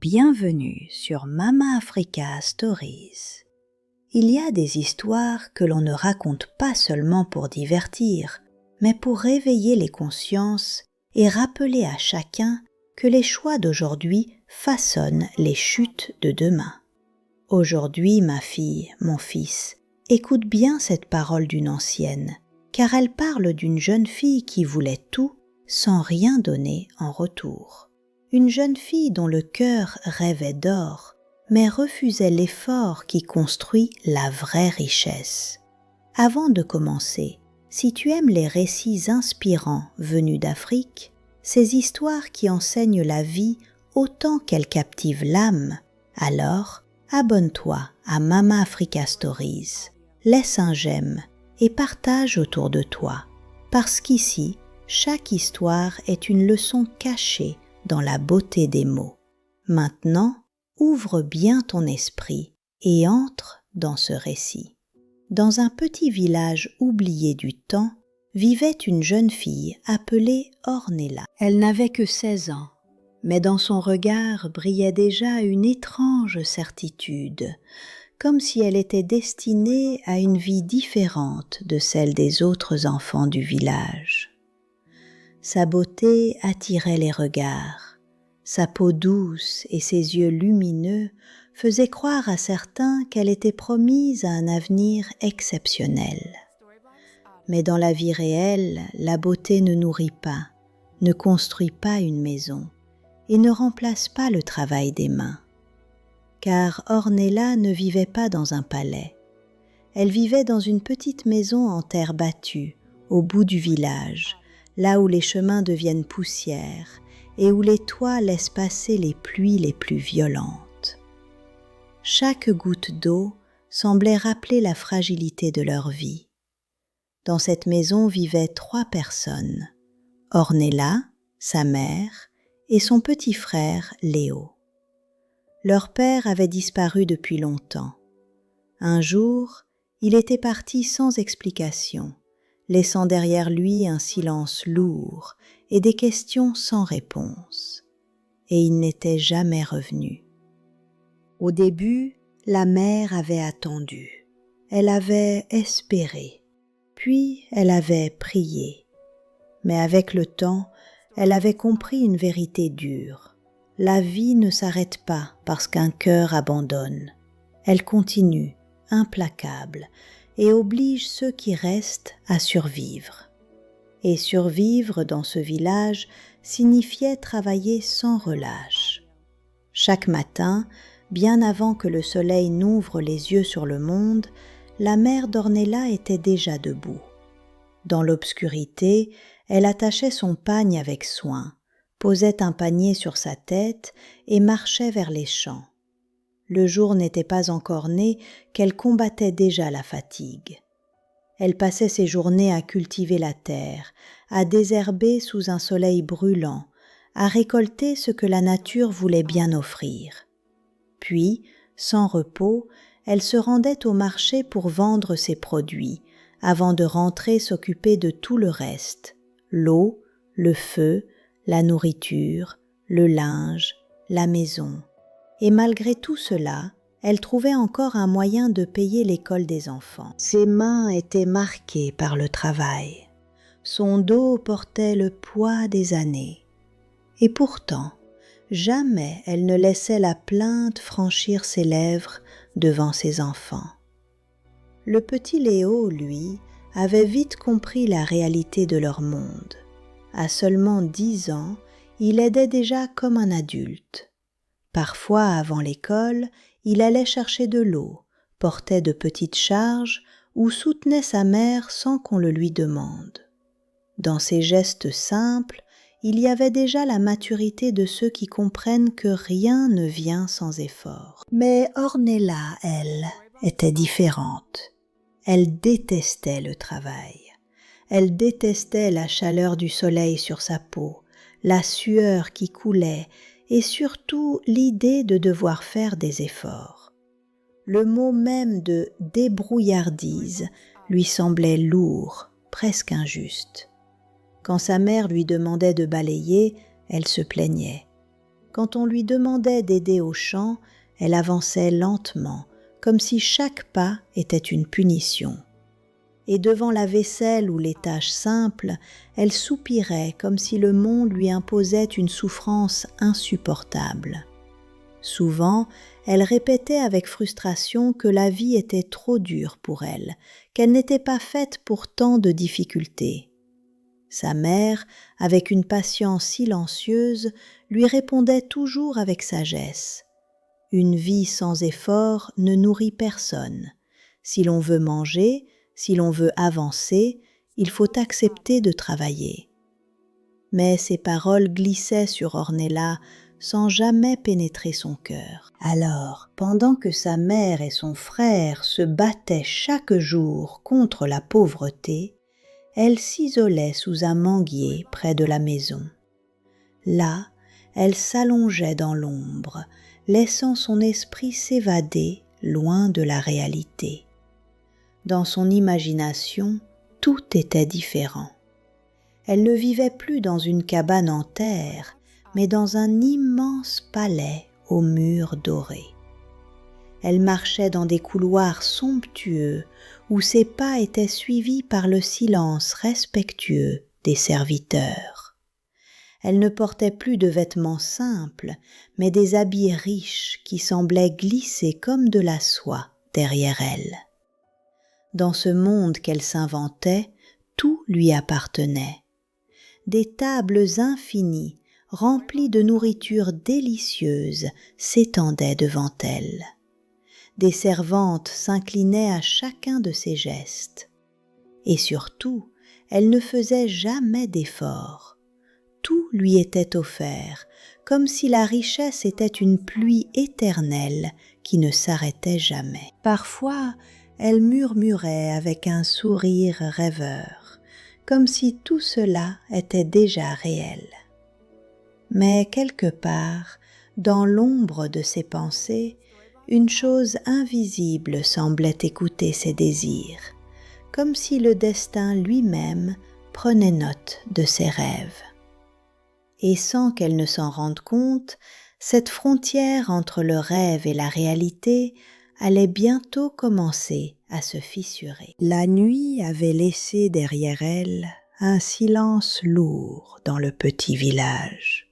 Bienvenue sur Mama Africa Stories. Il y a des histoires que l'on ne raconte pas seulement pour divertir, mais pour réveiller les consciences et rappeler à chacun que les choix d'aujourd'hui façonnent les chutes de demain. Aujourd'hui, ma fille, mon fils, écoute bien cette parole d'une ancienne, car elle parle d'une jeune fille qui voulait tout sans rien donner en retour. Une jeune fille dont le cœur rêvait d'or, mais refusait l'effort qui construit la vraie richesse. Avant de commencer, si tu aimes les récits inspirants venus d'Afrique, ces histoires qui enseignent la vie autant qu'elles captivent l'âme, alors abonne-toi à Mama Africa Stories, laisse un j'aime et partage autour de toi, parce qu'ici, chaque histoire est une leçon cachée dans la beauté des mots. Maintenant, ouvre bien ton esprit et entre dans ce récit. Dans un petit village oublié du temps, vivait une jeune fille appelée Ornella. Elle n'avait que 16 ans, mais dans son regard brillait déjà une étrange certitude, comme si elle était destinée à une vie différente de celle des autres enfants du village. Sa beauté attirait les regards, sa peau douce et ses yeux lumineux faisaient croire à certains qu'elle était promise à un avenir exceptionnel. Mais dans la vie réelle, la beauté ne nourrit pas, ne construit pas une maison et ne remplace pas le travail des mains. Car Ornella ne vivait pas dans un palais. Elle vivait dans une petite maison en terre battue, au bout du village, là où les chemins deviennent poussière et où les toits laissent passer les pluies les plus violentes. Chaque goutte d'eau semblait rappeler la fragilité de leur vie. Dans cette maison vivaient 3 personnes, Ornella, sa mère, et son petit frère Léo. Leur père avait disparu depuis longtemps. Un jour, il était parti sans explication, laissant derrière lui un silence lourd et des questions sans réponse. Et il n'était jamais revenu. Au début, la mère avait attendu. Elle avait espéré. Puis elle avait prié. Mais avec le temps, elle avait compris une vérité dure. La vie ne s'arrête pas parce qu'un cœur abandonne. Elle continue, implacable, et oblige ceux qui restent à survivre. Et survivre dans ce village signifiait travailler sans relâche. Chaque matin, bien avant que le soleil n'ouvre les yeux sur le monde, la mère d'Ornella était déjà debout. Dans l'obscurité, elle attachait son pagne avec soin, posait un panier sur sa tête et marchait vers les champs. Le jour n'était pas encore né qu'elle combattait déjà la fatigue. Elle passait ses journées à cultiver la terre, à désherber sous un soleil brûlant, à récolter ce que la nature voulait bien offrir. Puis, sans repos, elle se rendait au marché pour vendre ses produits, avant de rentrer s'occuper de tout le reste, l'eau, le feu, la nourriture, le linge, la maison. Et malgré tout cela, elle trouvait encore un moyen de payer l'école des enfants. Ses mains étaient marquées par le travail. Son dos portait le poids des années. Et pourtant, jamais elle ne laissait la plainte franchir ses lèvres devant ses enfants. Le petit Léo, lui, avait vite compris la réalité de leur monde. À seulement 10 ans, il aidait déjà comme un adulte. Parfois, avant l'école, il allait chercher de l'eau, portait de petites charges ou soutenait sa mère sans qu'on le lui demande. Dans ces gestes simples, il y avait déjà la maturité de ceux qui comprennent que rien ne vient sans effort. Mais Ornella, elle, était différente. Elle détestait le travail. Elle détestait la chaleur du soleil sur sa peau, la sueur qui coulait, et surtout l'idée de devoir faire des efforts. Le mot même de débrouillardise lui semblait lourd, presque injuste. Quand sa mère lui demandait de balayer, elle se plaignait. quand on lui demandait d'aider au champ, elle avançait lentement, comme si chaque pas était une punition. Et devant la vaisselle ou les tâches simples, elle soupirait comme si le monde lui imposait une souffrance insupportable. Souvent, elle répétait avec frustration que la vie était trop dure pour elle, qu'elle n'était pas faite pour tant de difficultés. Sa mère, avec une patience silencieuse, lui répondait toujours avec sagesse. Une vie sans effort ne nourrit personne. Si l'on veut manger, si l'on veut avancer, il faut accepter de travailler. Mais ces paroles glissaient sur Ornella sans jamais pénétrer son cœur. Alors, pendant que sa mère et son frère se battaient chaque jour contre la pauvreté, elle s'isolait sous un manguier près de la maison. Là, elle s'allongeait dans l'ombre, laissant son esprit s'évader loin de la réalité. Dans son imagination, tout était différent. Elle ne vivait plus dans une cabane en terre, mais dans un immense palais aux murs dorés. Elle marchait dans des couloirs somptueux où ses pas étaient suivis par le silence respectueux des serviteurs. Elle ne portait plus de vêtements simples, mais des habits riches qui semblaient glisser comme de la soie derrière elle. Dans ce monde qu'elle s'inventait, tout lui appartenait. Des tables infinies, remplies de nourriture délicieuse, s'étendaient devant elle. Des servantes s'inclinaient à chacun de ses gestes. Et surtout, elle ne faisait jamais d'efforts. Tout lui était offert, comme si la richesse était une pluie éternelle qui ne s'arrêtait jamais. Parfois, elle murmurait avec un sourire rêveur, comme si tout cela était déjà réel. Mais quelque part, dans l'ombre de ses pensées, une chose invisible semblait écouter ses désirs, comme si le destin lui-même prenait note de ses rêves. Et sans qu'elle ne s'en rende compte, cette frontière entre le rêve et la réalité allait bientôt commencer à se fissurer. La nuit avait laissé derrière elle un silence lourd dans le petit village,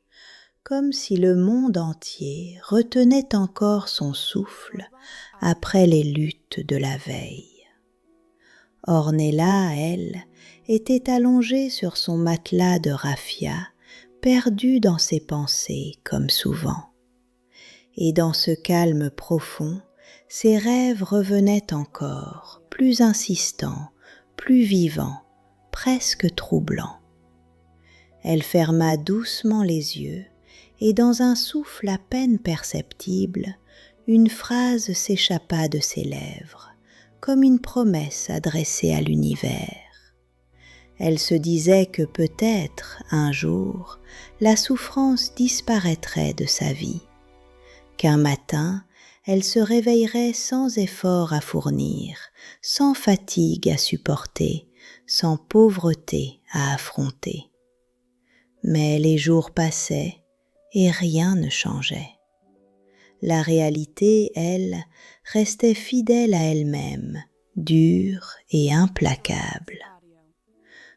comme si le monde entier retenait encore son souffle après les luttes de la veille. Ornella, elle, était allongée sur son matelas de raffia, perdue dans ses pensées comme souvent. Et dans ce calme profond, ses rêves revenaient encore, plus insistants, plus vivants, presque troublants. Elle ferma doucement les yeux, et dans un souffle à peine perceptible, une phrase s'échappa de ses lèvres, comme une promesse adressée à l'univers. Elle se disait que peut-être, un jour, la souffrance disparaîtrait de sa vie, qu'un matin, elle se réveillerait sans effort à fournir, sans fatigue à supporter, sans pauvreté à affronter. Mais les jours passaient et rien ne changeait. La réalité, elle, restait fidèle à elle-même, dure et implacable.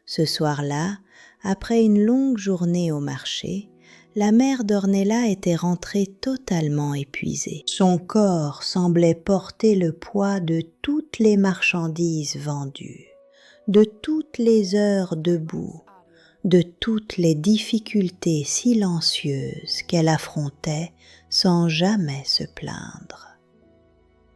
Ce soir-là, après une longue journée au marché, la mère d'Ornella était rentrée totalement épuisée. Son corps semblait porter le poids de toutes les marchandises vendues, de toutes les heures debout, de toutes les difficultés silencieuses qu'elle affrontait sans jamais se plaindre.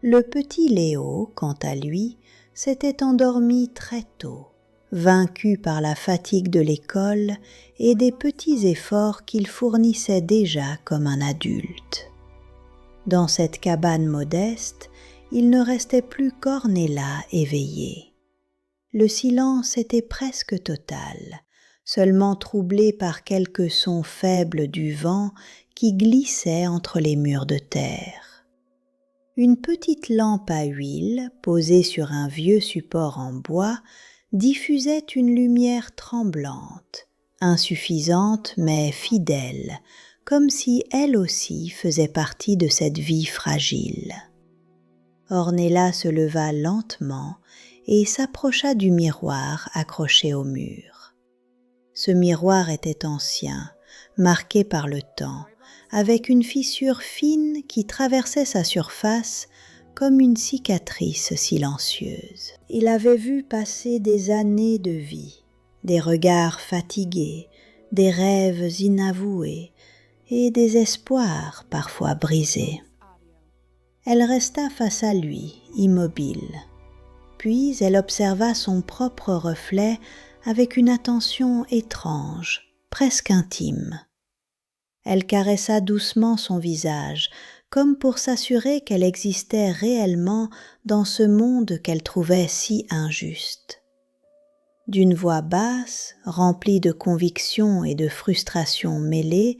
Le petit Léo, quant à lui, s'était endormi très tôt, vaincu par la fatigue de l'école et des petits efforts qu'il fournissait déjà comme un adulte. Dans cette cabane modeste, il ne restait plus qu'Ornella éveillée. Le silence était presque total, seulement troublé par quelques sons faibles du vent qui glissaient entre les murs de terre. Une petite lampe à huile, posée sur un vieux support en bois, diffusait une lumière tremblante, insuffisante mais fidèle, comme si elle aussi faisait partie de cette vie fragile. Ornella se leva lentement et s'approcha du miroir accroché au mur. Ce miroir était ancien, marqué par le temps, avec une fissure fine qui traversait sa surface comme une cicatrice silencieuse. Il avait vu passer des années de vie, des regards fatigués, des rêves inavoués et des espoirs parfois brisés. Elle resta face à lui, immobile. Puis elle observa son propre reflet avec une attention étrange, presque intime. Elle caressa doucement son visage, comme pour s'assurer qu'elle existait réellement dans ce monde qu'elle trouvait si injuste. D'une voix basse, remplie de conviction et de frustration mêlées,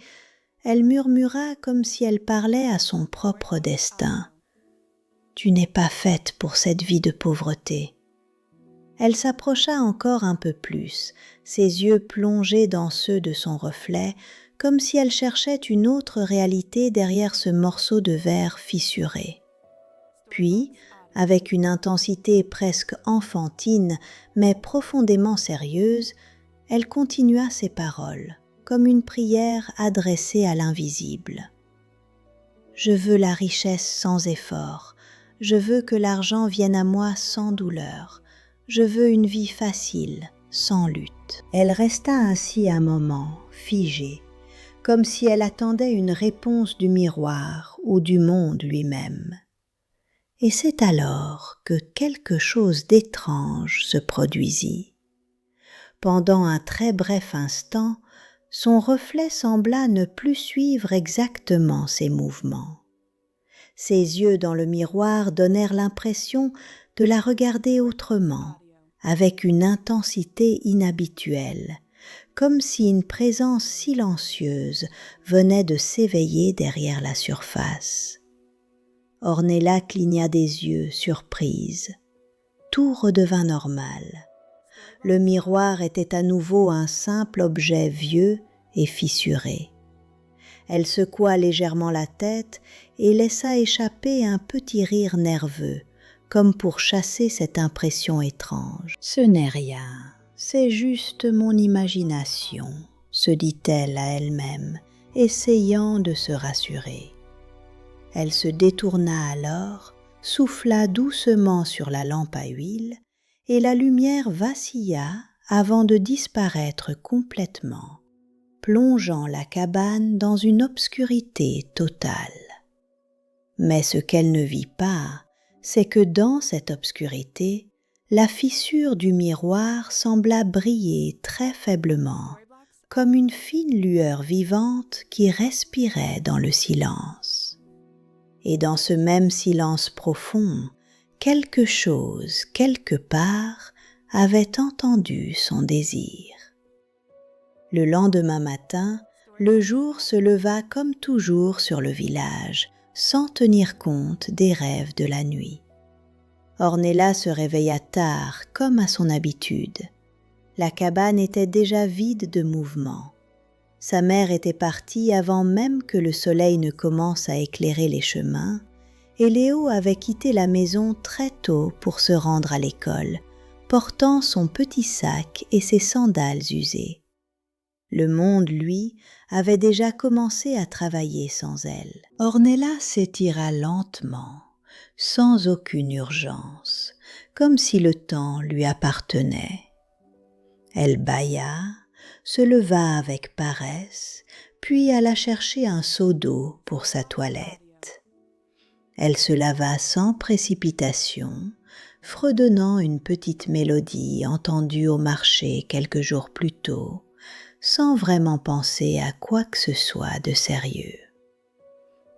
elle murmura comme si elle parlait à son propre destin. « Tu n'es pas faite pour cette vie de pauvreté. » Elle s'approcha encore un peu plus, ses yeux plongés dans ceux de son reflet, comme si elle cherchait une autre réalité derrière ce morceau de verre fissuré. Puis, avec une intensité presque enfantine, mais profondément sérieuse, elle continua ses paroles, comme une prière adressée à l'invisible. « Je veux la richesse sans effort, je veux que l'argent vienne à moi sans douleur, je veux une vie facile, sans lutte. » Elle resta ainsi un moment, figée, comme si elle attendait une réponse du miroir ou du monde lui-même. Et c'est alors que quelque chose d'étrange se produisit. Pendant un très bref instant, son reflet sembla ne plus suivre exactement ses mouvements. Ses yeux dans le miroir donnèrent l'impression de la regarder autrement, avec une intensité inhabituelle, comme si une présence silencieuse venait de s'éveiller derrière la surface. Ornella cligna des yeux, surprise. Tout redevint normal. Le miroir était à nouveau un simple objet vieux et fissuré. Elle secoua légèrement la tête et laissa échapper un petit rire nerveux, comme pour chasser cette impression étrange. « Ce n'est rien, c'est juste mon imagination, » se dit-elle à elle-même, essayant de se rassurer. Elle se détourna alors, souffla doucement sur la lampe à huile, et la lumière vacilla avant de disparaître complètement, plongeant la cabane dans une obscurité totale. Mais ce qu'elle ne vit pas, c'est que dans cette obscurité, la fissure du miroir sembla briller très faiblement, comme une fine lueur vivante qui respirait dans le silence. Et dans ce même silence profond, quelque chose, quelque part, avait entendu son désir. Le lendemain matin, le jour se leva comme toujours sur le village, sans tenir compte des rêves de la nuit. Ornella se réveilla tard, comme à son habitude. La cabane était déjà vide de mouvement. Sa mère était partie avant même que le soleil ne commence à éclairer les chemins, et Léo avait quitté la maison très tôt pour se rendre à l'école, portant son petit sac et ses sandales usées. Le monde, lui, avait déjà commencé à travailler sans elle. Ornella s'étira lentement, sans aucune urgence, comme si le temps lui appartenait. Elle bâilla, se leva avec paresse, puis alla chercher un seau d'eau pour sa toilette. Elle se lava sans précipitation, fredonnant une petite mélodie entendue au marché quelques jours plus tôt, sans vraiment penser à quoi que ce soit de sérieux.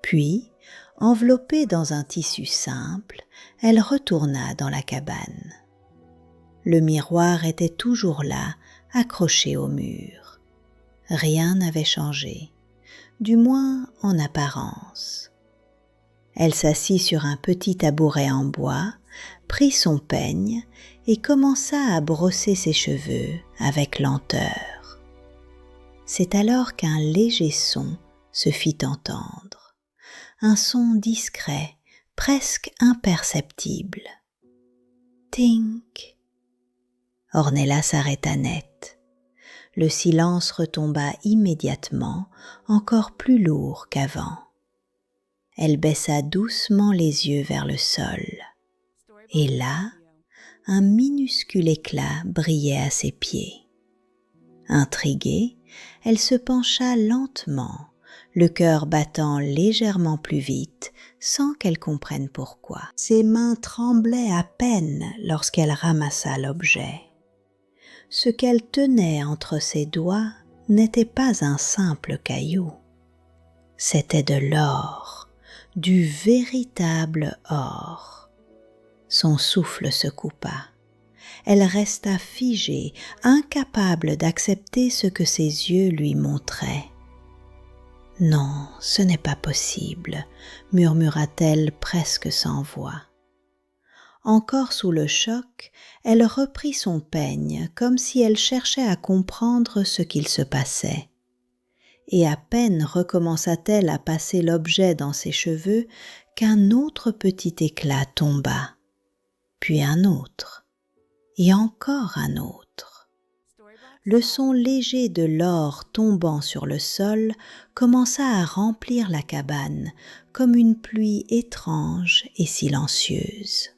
Puis, enveloppée dans un tissu simple, elle retourna dans la cabane. Le miroir était toujours là, accroché au mur. Rien n'avait changé, du moins en apparence. Elle s'assit sur un petit tabouret en bois, prit son peigne et commença à brosser ses cheveux avec lenteur. C'est alors qu'un léger son se fit entendre. Un son discret, presque imperceptible. Tink. Ornella s'arrêta net. Le silence retomba immédiatement, encore plus lourd qu'avant. Elle baissa doucement les yeux vers le sol. Et là, un minuscule éclat brillait à ses pieds. Intriguée, elle se pencha lentement, le cœur battant légèrement plus vite, sans qu'elle comprenne pourquoi. Ses mains tremblaient à peine lorsqu'elle ramassa l'objet. Ce qu'elle tenait entre ses doigts n'était pas un simple caillou. C'était de l'or, du véritable or. Son souffle se coupa. Elle resta figée, incapable d'accepter ce que ses yeux lui montraient. « Non, ce n'est pas possible », murmura-t-elle presque sans voix. Encore sous le choc, elle reprit son peigne comme si elle cherchait à comprendre ce qu'il se passait. Et à peine recommença-t-elle à passer l'objet dans ses cheveux qu'un autre petit éclat tomba, puis un autre, et encore un autre. Le son léger de l'or tombant sur le sol commença à remplir la cabane comme une pluie étrange et silencieuse.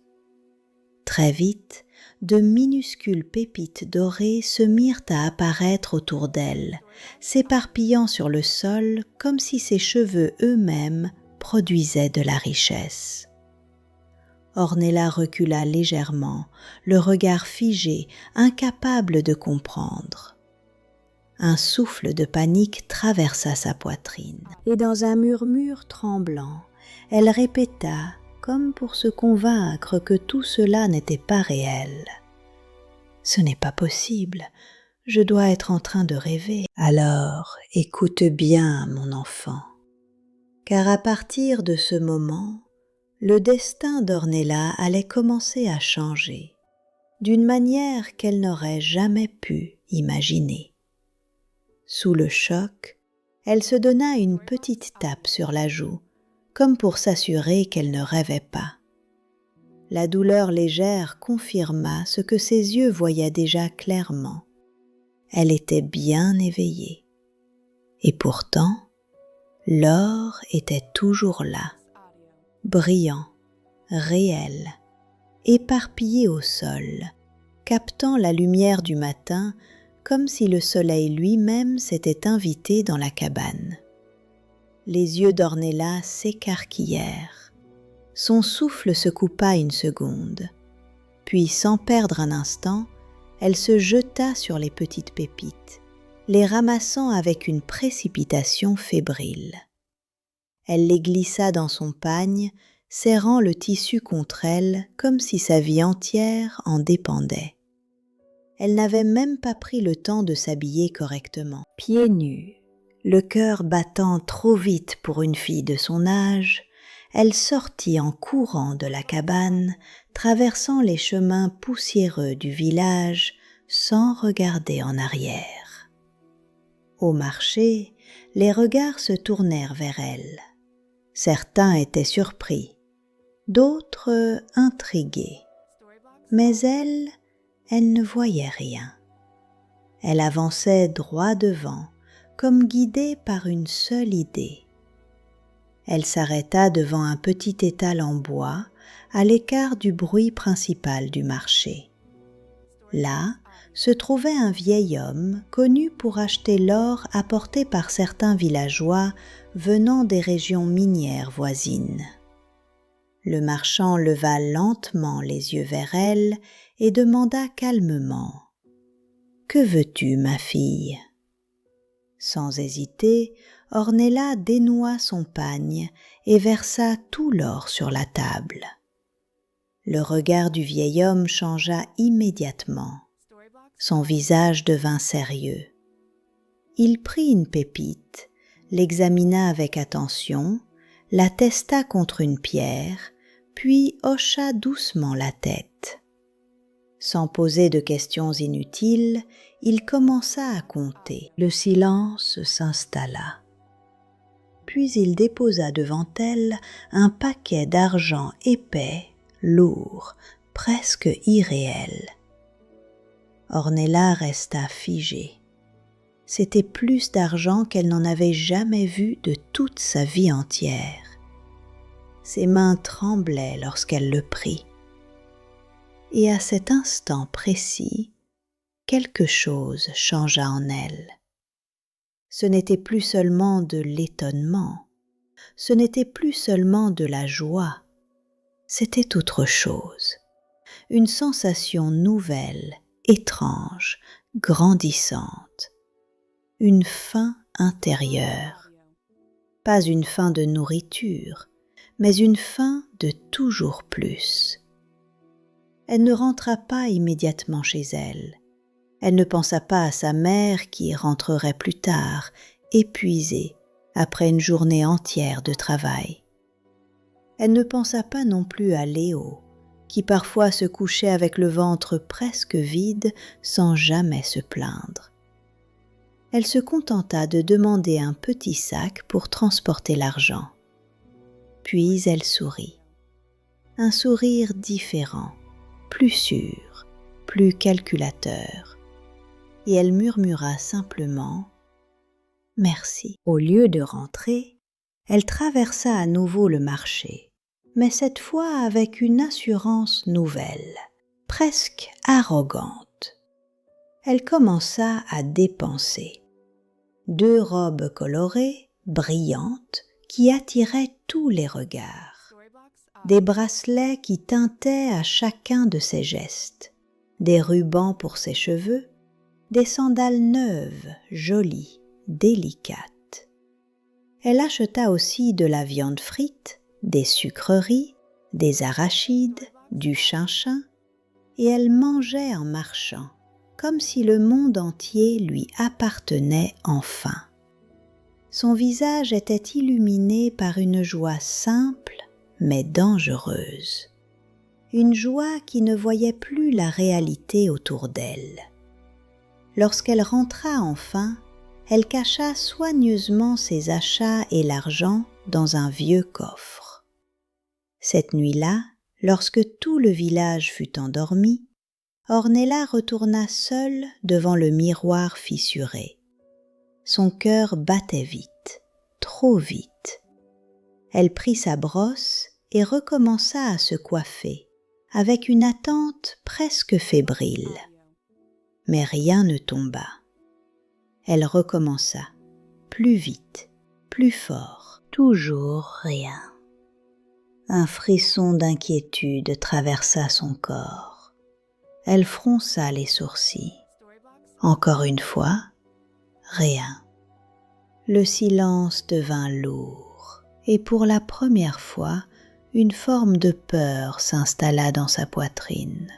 Très vite, de minuscules pépites dorées se mirent à apparaître autour d'elle, s'éparpillant sur le sol comme si ses cheveux eux-mêmes produisaient de la richesse. Ornella recula légèrement, le regard figé, incapable de comprendre. Un souffle de panique traversa sa poitrine, et dans un murmure tremblant, elle répéta, comme pour se convaincre que tout cela n'était pas réel. « Ce n'est pas possible, je dois être en train de rêver. » Alors, écoute bien, mon enfant, car à partir de ce moment, le destin d'Ornella allait commencer à changer, d'une manière qu'elle n'aurait jamais pu imaginer. Sous le choc, elle se donna une petite tape sur la joue, comme pour s'assurer qu'elle ne rêvait pas. La douleur légère confirma ce que ses yeux voyaient déjà clairement. Elle était bien éveillée. Et pourtant, l'or était toujours là, brillant, réel, éparpillé au sol, captant la lumière du matin comme si le soleil lui-même s'était invité dans la cabane. Les yeux d'Ornella s'écarquillèrent. Son souffle se coupa une seconde, puis sans perdre un instant, elle se jeta sur les petites pépites, les ramassant avec une précipitation fébrile. Elle les glissa dans son pagne, serrant le tissu contre elle comme si sa vie entière en dépendait. Elle n'avait même pas pris le temps de s'habiller correctement. Pieds nus, le cœur battant trop vite pour une fille de son âge, elle sortit en courant de la cabane, traversant les chemins poussiéreux du village sans regarder en arrière. Au marché, les regards se tournèrent vers elle. Certains étaient surpris, d'autres intrigués. Mais elle ne voyait rien. Elle avançait droit devant, comme guidée par une seule idée. Elle s'arrêta devant un petit étal en bois, à l'écart du bruit principal du marché. Là se trouvait un vieil homme connu pour acheter l'or apporté par certains villageois venant des régions minières voisines. Le marchand leva lentement les yeux vers elle et demanda calmement « Que veux-tu, ma fille ?» Sans hésiter, Ornella dénoua son pagne et versa tout l'or sur la table. Le regard du vieil homme changea immédiatement. Son visage devint sérieux. Il prit une pépite, l'examina avec attention, la testa contre une pierre, puis hocha doucement la tête. Sans poser de questions inutiles, il commença à compter. Le silence s'installa. puis il déposa devant elle un paquet d'argent épais, lourd, presque irréel. Ornella resta figée. C'était plus d'argent qu'elle n'en avait jamais vu de toute sa vie entière. Ses mains tremblaient lorsqu'elle le prit. Et à cet instant précis, quelque chose changea en elle. Ce n'était plus seulement de l'étonnement, ce n'était plus seulement de la joie, c'était autre chose, une sensation nouvelle, étrange, grandissante, une faim intérieure, pas une faim de nourriture, mais une faim de toujours plus. Elle ne rentra pas immédiatement chez elle. Elle ne pensa pas à sa mère qui rentrerait plus tard, épuisée, après une journée entière de travail. Elle ne pensa pas non plus à Léo, qui parfois se couchait avec le ventre presque vide sans jamais se plaindre. Elle se contenta de demander un petit sac pour transporter l'argent. Puis elle sourit. Un sourire différent, plus sûr, plus calculateur. Et elle murmura simplement « Merci ». Au lieu de rentrer, elle traversa à nouveau le marché, mais cette fois avec une assurance nouvelle, presque arrogante. Elle commença à dépenser. 2 robes colorées, brillantes, qui attiraient tous les regards. Des bracelets qui tintaient à chacun de ses gestes, des rubans pour ses cheveux, des sandales neuves, jolies, délicates. Elle acheta aussi de la viande frite, des sucreries, des arachides, du chinchin, et elle mangeait en marchant, comme si le monde entier lui appartenait enfin. Son visage était illuminé par une joie simple mais dangereuse, une joie qui ne voyait plus la réalité autour d'elle. Lorsqu'elle rentra enfin, elle cacha soigneusement ses achats et l'argent dans un vieux coffre. Cette nuit-là, lorsque tout le village fut endormi, Ornella retourna seule devant le miroir fissuré. Son cœur battait vite, trop vite. Elle prit sa brosse et recommença à se coiffer, avec une attente presque fébrile. Mais rien ne tomba. Elle recommença, plus vite, plus fort, toujours rien. Un frisson d'inquiétude traversa son corps. Elle fronça les sourcils. Encore une fois, rien. Le silence devint lourd, et pour la première fois, une forme de peur s'installa dans sa poitrine.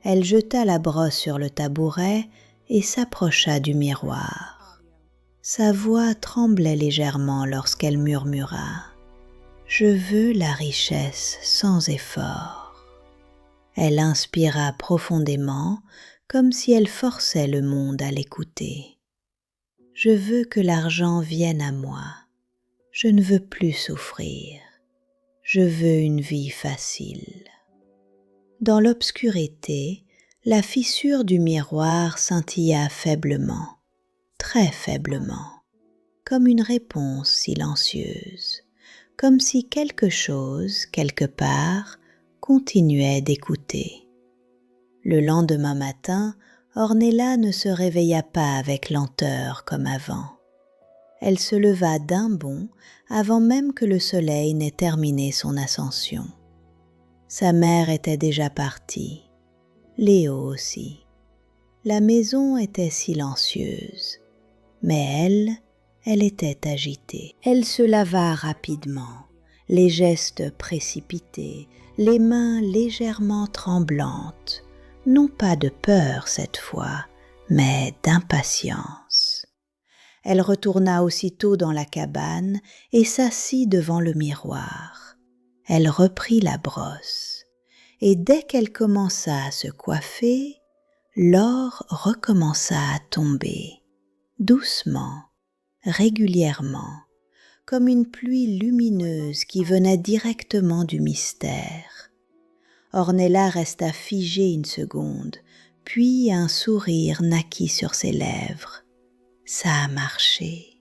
Elle jeta la brosse sur le tabouret et s'approcha du miroir. Sa voix tremblait légèrement lorsqu'elle murmura « Je veux la richesse sans effort ». Elle inspira profondément, comme si elle forçait le monde à l'écouter. « Je veux que l'argent vienne à moi. Je ne veux plus souffrir. Je veux une vie facile. » Dans l'obscurité, la fissure du miroir scintilla faiblement, très faiblement, comme une réponse silencieuse, comme si quelque chose, quelque part, continuait d'écouter. Le lendemain matin, Ornella ne se réveilla pas avec lenteur comme avant. Elle se leva d'un bond avant même que le soleil n'ait terminé son ascension. Sa mère était déjà partie, Léo aussi. La maison était silencieuse, mais elle était agitée. Elle se lava rapidement, les gestes précipités, les mains légèrement tremblantes, non pas de peur cette fois, mais d'impatience. Elle retourna aussitôt dans la cabane et s'assit devant le miroir. Elle reprit la brosse, et dès qu'elle commença à se coiffer, l'or recommença à tomber, doucement, régulièrement, comme une pluie lumineuse qui venait directement du mystère. Ornella resta figée une seconde, puis un sourire naquit sur ses lèvres. Ça a marché.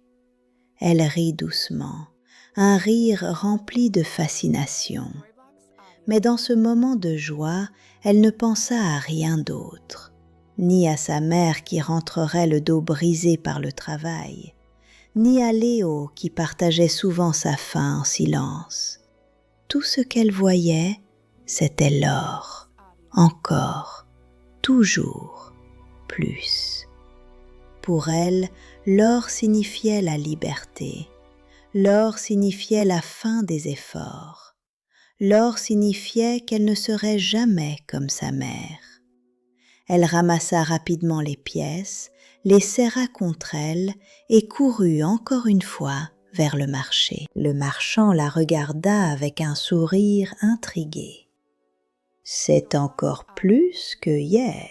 Elle rit doucement, un rire rempli de fascination. Mais dans ce moment de joie, elle ne pensa à rien d'autre, ni à sa mère qui rentrerait le dos brisé par le travail, ni à Léo qui partageait souvent sa faim en silence. Tout ce qu'elle voyait, c'était l'or, encore, toujours, plus. Pour elle, l'or signifiait la liberté, l'or signifiait la fin des efforts, l'or signifiait qu'elle ne serait jamais comme sa mère. Elle ramassa rapidement les pièces, les serra contre elle et courut encore une fois vers le marché. Le marchand la regarda avec un sourire intrigué. « C'est encore plus que hier. »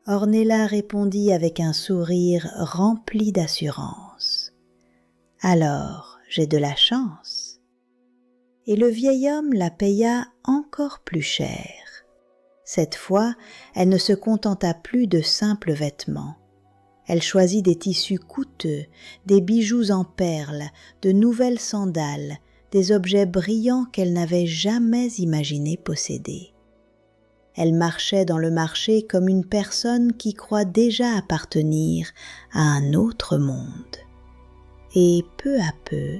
Ornella répondit avec un sourire rempli d'assurance. « Alors, j'ai de la chance. » Et le vieil homme la paya encore plus cher. Cette fois, elle ne se contenta plus de simples vêtements. Elle choisit des tissus coûteux, des bijoux en perles, de nouvelles sandales, des objets brillants qu'elle n'avait jamais imaginé posséder. Elle marchait dans le marché comme une personne qui croit déjà appartenir à un autre monde. Et peu à peu,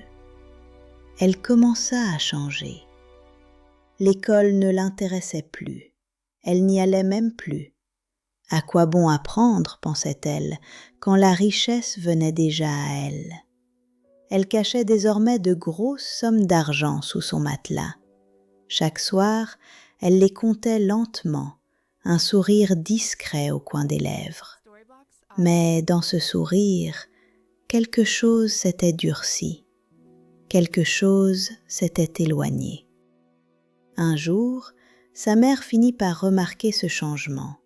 elle commença à changer. L'école ne l'intéressait plus. Elle n'y allait même plus. À quoi bon apprendre, pensait-elle, quand la richesse venait déjà à elle. Elle cachait désormais de grosses sommes d'argent sous son matelas. Chaque soir, elle les comptait lentement, un sourire discret au coin des lèvres. Mais dans ce sourire, quelque chose s'était durci, quelque chose s'était éloigné. Un jour, sa mère finit par remarquer ce changement.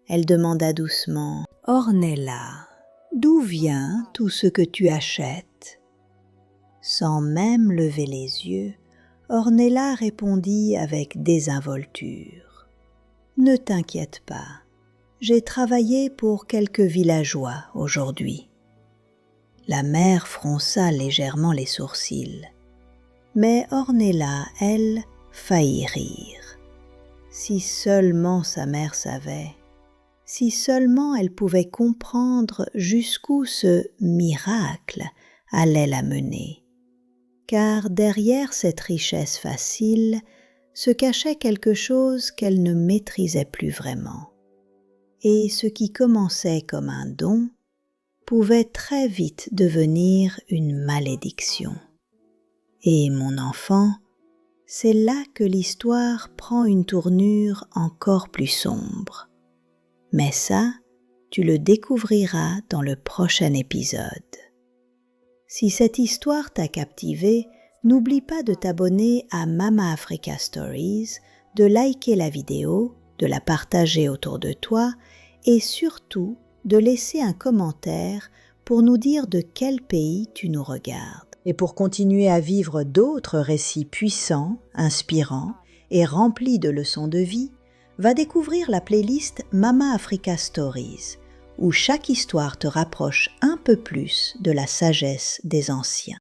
Elle demanda doucement « Ornella, d'où vient tout ce que tu achètes ?» Sans même lever les yeux, Ornella répondit avec désinvolture « Ne t'inquiète pas, j'ai travaillé pour quelques villageois aujourd'hui. » La mère fronça légèrement les sourcils, mais Ornella, elle, faillit rire. Si seulement sa mère savait, si seulement elle pouvait comprendre jusqu'où ce miracle allait la mener. Car derrière cette richesse facile se cachait quelque chose qu'elle ne maîtrisait plus vraiment. Et ce qui commençait comme un don pouvait très vite devenir une malédiction. Et mon enfant, c'est là que l'histoire prend une tournure encore plus sombre. Mais ça, tu le découvriras dans le prochain épisode. Si cette histoire t'a captivé, n'oublie pas de t'abonner à Mama Africa Stories, de liker la vidéo, de la partager autour de toi et surtout de laisser un commentaire pour nous dire de quel pays tu nous regardes. Et pour continuer à vivre d'autres récits puissants, inspirants et remplis de leçons de vie, va découvrir la playlist Mama Africa Stories, où chaque histoire te rapproche un peu plus de la sagesse des anciens.